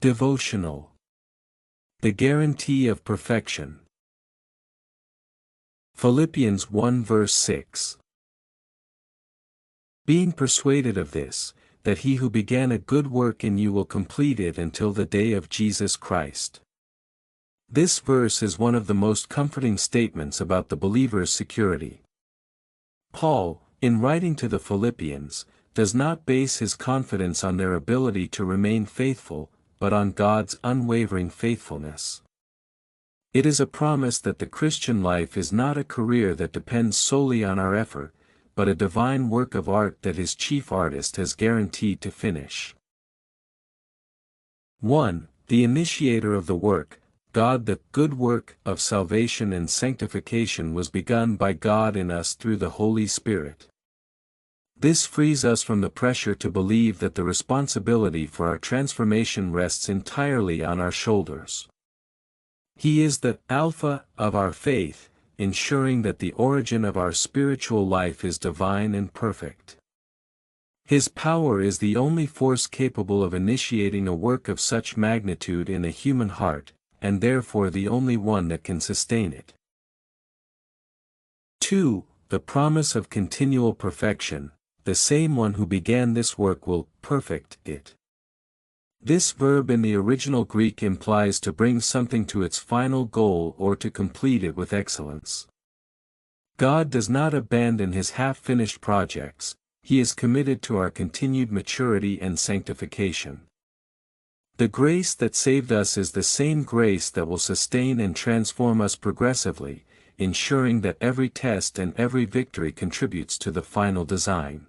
Devotional. The guarantee of perfection. Philippians 1 verse 6. Being persuaded of this, that he who began a good work in you will complete it until the day of Jesus Christ. This verse is one of the most comforting statements about the believer's security. Paul, in writing to the Philippians, does not base his confidence on their ability to remain faithful, but on God's unwavering faithfulness. It is a promise that the Christian life is not a career that depends solely on our effort, but a divine work of art that his chief artist has guaranteed to finish. 1. The initiator of the work, God. The good work of salvation and sanctification was begun by God in us through the Holy Spirit. This frees us from the pressure to believe that the responsibility for our transformation rests entirely on our shoulders. He is the Alpha of our faith, ensuring that the origin of our spiritual life is divine and perfect. His power is the only force capable of initiating a work of such magnitude in a human heart, and therefore the only one that can sustain it. 2. The promise of continual perfection. The same one who began this work will perfect it. This verb in the original Greek implies to bring something to its final goal or to complete it with excellence. God does not abandon his half-finished projects, he is committed to our continued maturity and sanctification. The grace that saved us is the same grace that will sustain and transform us progressively, ensuring that every test and every victory contributes to the final design.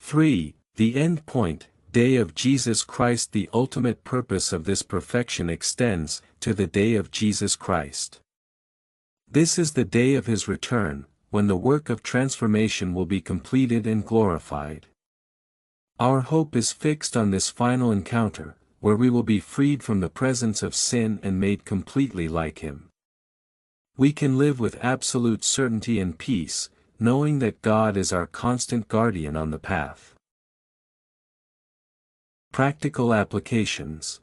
3. The end point, day of Jesus Christ. The ultimate purpose of this perfection extends to the day of Jesus Christ. This is the day of his return, when the work of transformation will be completed and glorified. Our hope is fixed on this final encounter, where we will be freed from the presence of sin and made completely like him. We can live with absolute certainty and peace, knowing that God is our constant guardian on the path. Practical applications.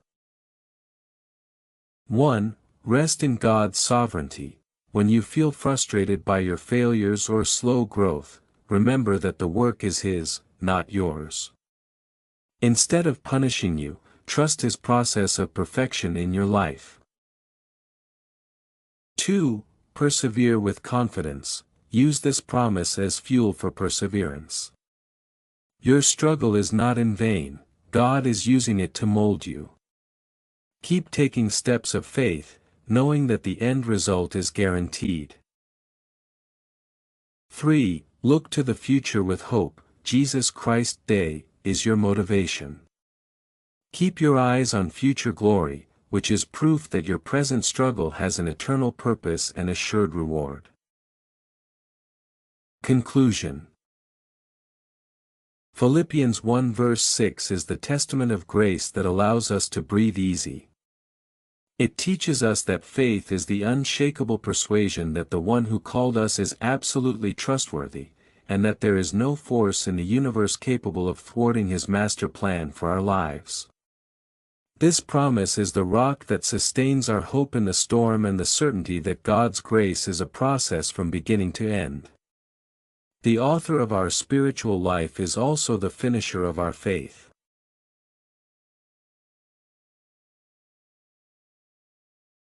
1. Rest in God's sovereignty. When you feel frustrated by your failures or slow growth, remember that the work is his, not yours. Instead of punishing you, trust his process of perfection in your life. 2. Persevere with confidence. Use this promise as fuel for perseverance. Your struggle is not in vain, God is using it to mold you. Keep taking steps of faith, knowing that the end result is guaranteed. 3. Look to the future with hope. Jesus Christ's day is your motivation. Keep your eyes on future glory, which is proof that your present struggle has an eternal purpose and assured reward. Conclusion. Philippians 1 verse 6 is the testament of grace that allows us to breathe easy. It teaches us that faith is the unshakable persuasion that the one who called us is absolutely trustworthy, and that there is no force in the universe capable of thwarting his master plan for our lives. This promise is the rock that sustains our hope in the storm and the certainty that God's grace is a process from beginning to end. The author of our spiritual life is also the finisher of our faith.